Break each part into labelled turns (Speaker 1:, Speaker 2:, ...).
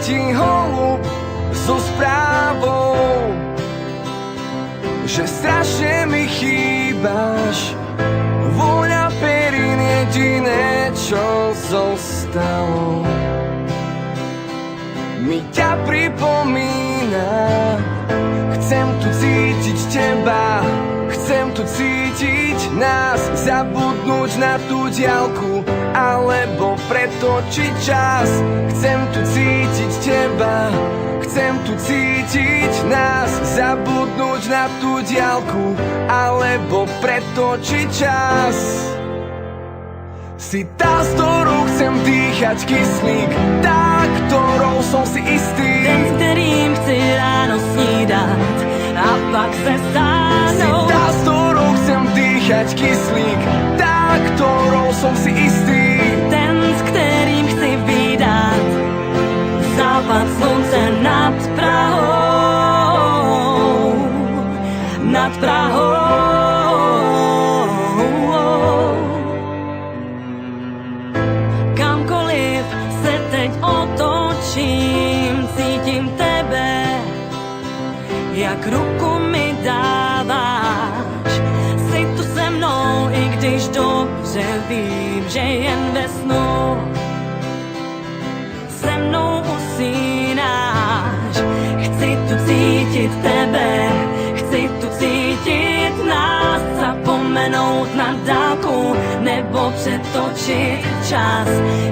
Speaker 1: letí holub so správou, že strašne mi chýbaš. Vôňa perín jediné, čo zostalo, mi ťa pripomína. Chcem tu cítiť teba, chcem tu cítiť nás, zabudnúť na tú diaľku alebo pretočiť čas. Chcem tu cítiť teba, chcem tu cítiť nás, zabudnúť na tú diaľku alebo pretočiť čas. Si tá, s ktorou chcem dýchať kyslík, tá, ktorou som si istý.
Speaker 2: Ten, s ktorým chci ráno snídať a pak se stáhnout.
Speaker 1: Si tá, s ktorou chcem dýchať kyslík, tá, ktorou som si istý.
Speaker 2: Ten, s ktorým chci vídať západ slunce nad Prahou, nad Prahou. Kamkoliv se teď otočím, cítím tebe, jak ruku mi dáváš. Jsi tu se mnou, i když dobře vím, že jen ve snu se mnou usínáš. Chci tu cítit tebe, chci tu cítit nás, zapomenout na dálku nebo přetočit čas.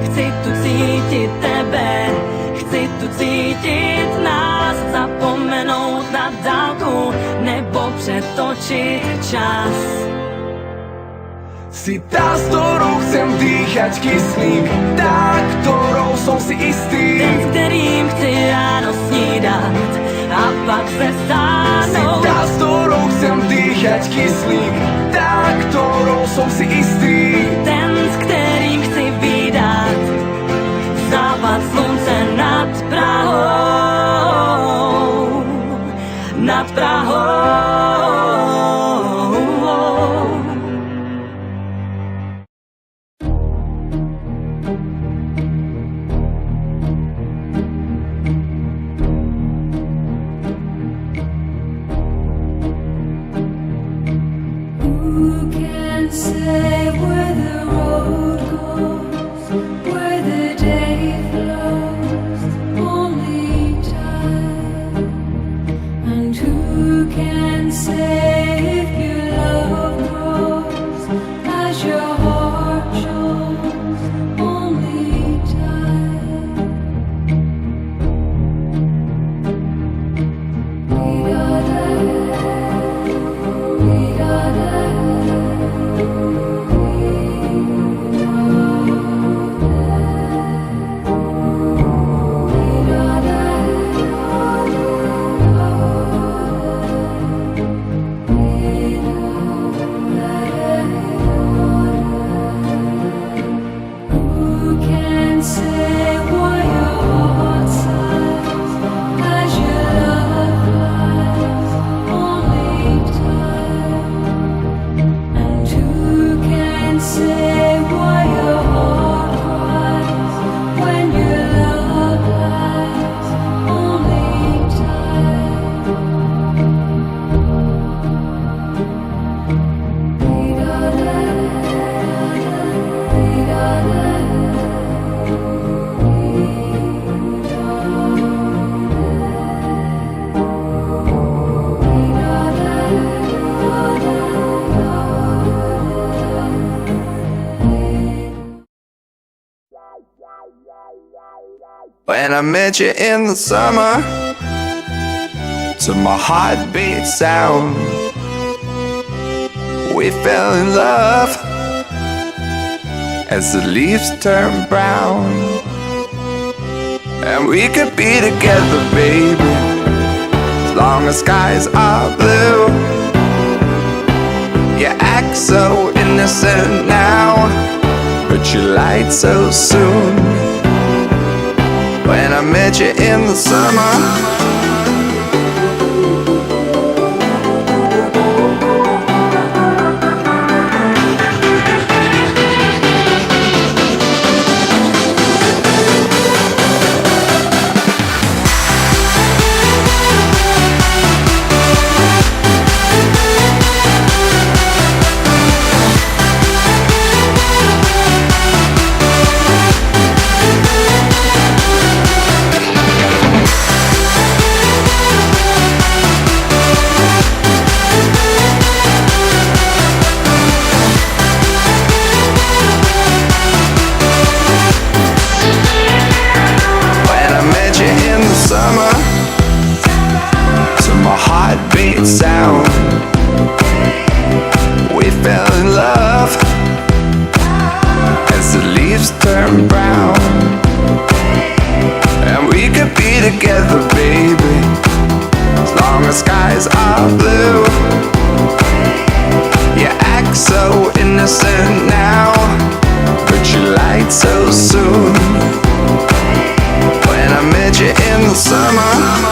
Speaker 2: Chci tu cítit tebe, chci tu cítit nás, zapomenout na dálku nebo přetočit čas.
Speaker 1: Si tá, s ktorou chcem dýchať kyslík, tá, ktorou som si istý.
Speaker 2: Ten, s ktorým chci ráno snídať a pak se
Speaker 1: Si
Speaker 2: stáhnout.
Speaker 1: tá, s ktorou chcem dýchať kyslík, tá, ktorou som si istý.
Speaker 2: Ten, s ktorým chci vídať západ slunce nad Prahou, nad Prahou.
Speaker 3: Who can say where the road goes, where the day flows? Only time. And who can say if your love grows as your heart shows? Only time. We Who can say why your heart sighs as your love flies? Only time. And who can say why your heart cries when your love lies? Only time.
Speaker 4: When I met you in the summer, to my heartbeat sound, we fell in love as the leaves turn brown. And we could be together, baby, as long as skies are blue. You act so innocent now, but you lied so soon. When I met you in the summer, heartbeat sound. We fell in love as the leaves turn brown. And we could be together, baby, as long as skies are blue. You act so innocent now, but you lied so soon. When I met you in the summer,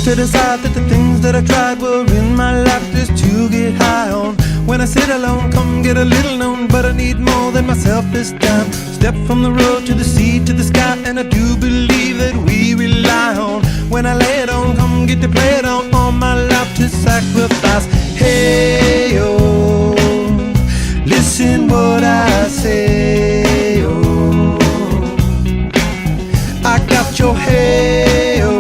Speaker 5: to decide that the things that I tried were in my life just to get high on. When I sit alone, come get a little known, but I need more than myself this time. Step from the road to the sea to the sky, and I do believe that we rely on. When I lay it on, come get to play it on, all my life to sacrifice. Hey, oh, listen what I say, oh, I got your hey, oh,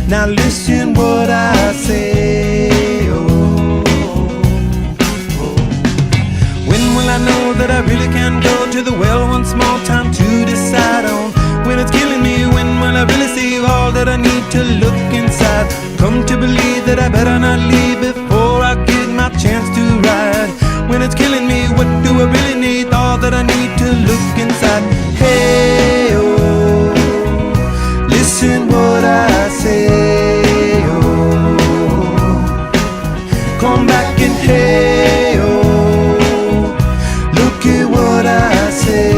Speaker 5: now listen what I say, oh, oh. When will I know that I really can go to the well once more? Time to decide on. When it's killing me, when will I really see all that I need to look inside? Come to believe that I better not leave before I get my chance to ride. When it's killing me, what do I really need? All that I need to look inside. Hey, oh, listen what I say, oh, come back and hey, oh, look at what I say,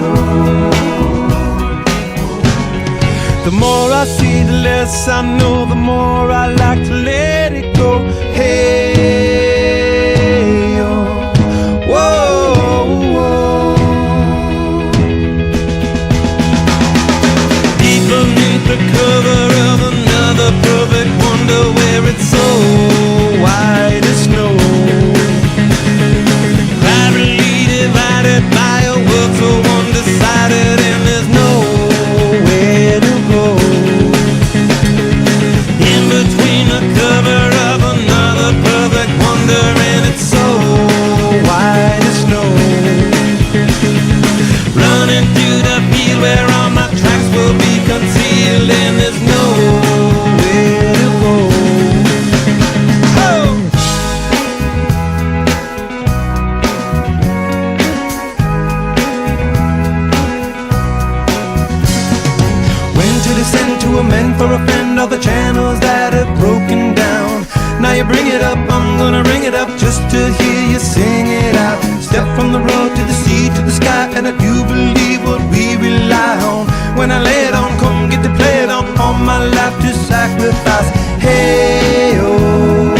Speaker 5: oh. The more I see, the less I know, the more I like to let it go. Hey, oh, whoa, whoa. Deep beneath the cover of another perfect wonder, where it's so white as snow, privately divided by a world so undecided, and there's nowhere to go. In between the cover of another perfect wonder, and it's so white as snow, running through the field where all my tracks will be concealed, and there's nowhere to go. Oh! When to descend to amend for a friend all the channels that have broken down. Now you bring it up, I'm gonna ring it up just to hear you sing it out. Step from the road to the sea to the sky, and I do believe what we rely on. When I lay it on, come get to play it on, all my sacrifice. Hey, oh,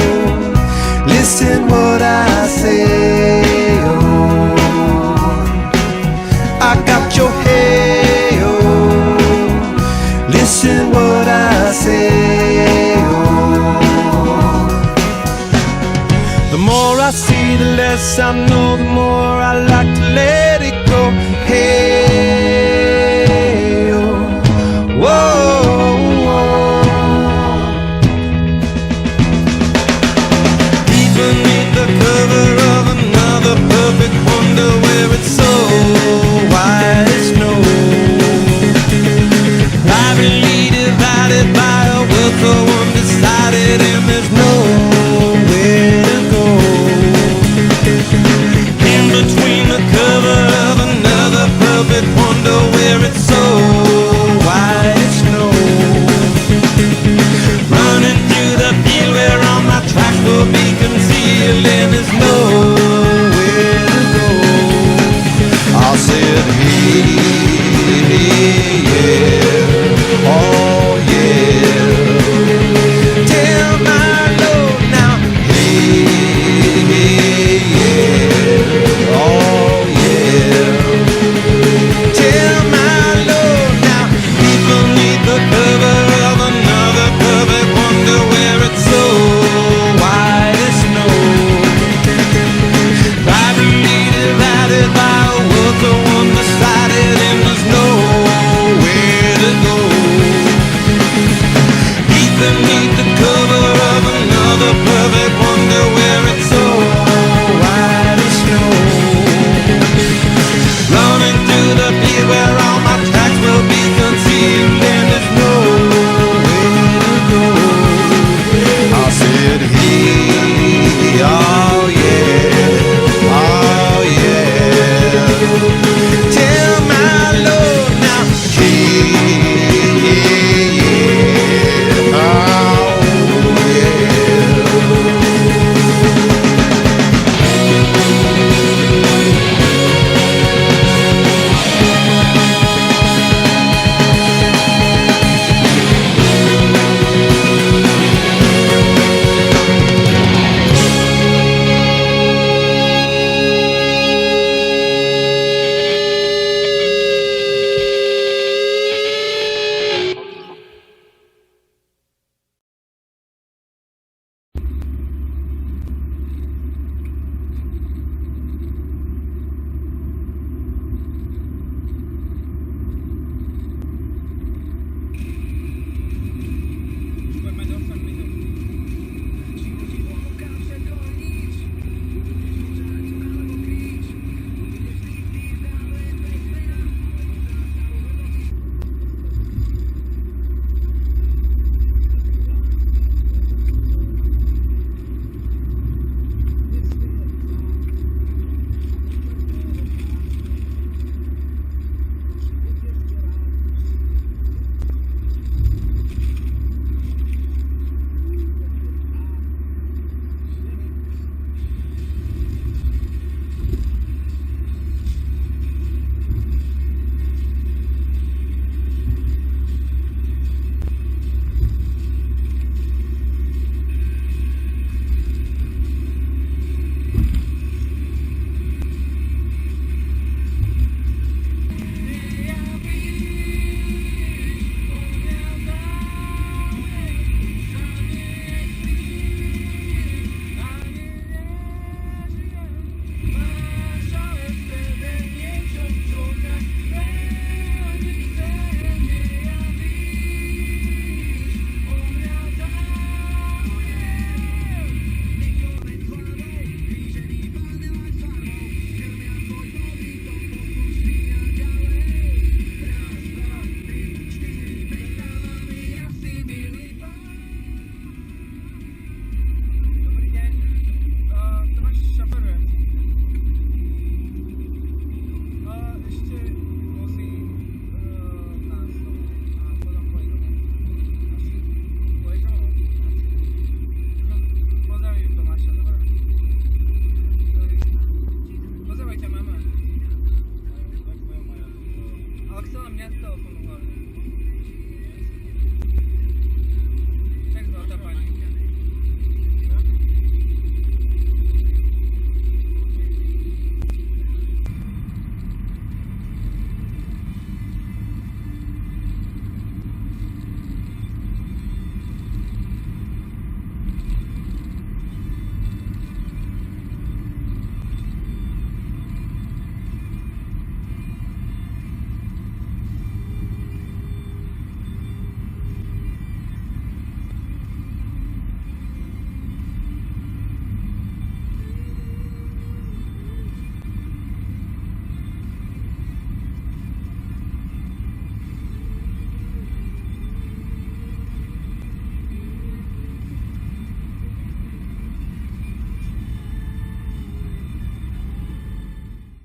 Speaker 5: listen what I say, oh, I got your hey, oh, listen what I say, oh. The more I see, the less I know, the more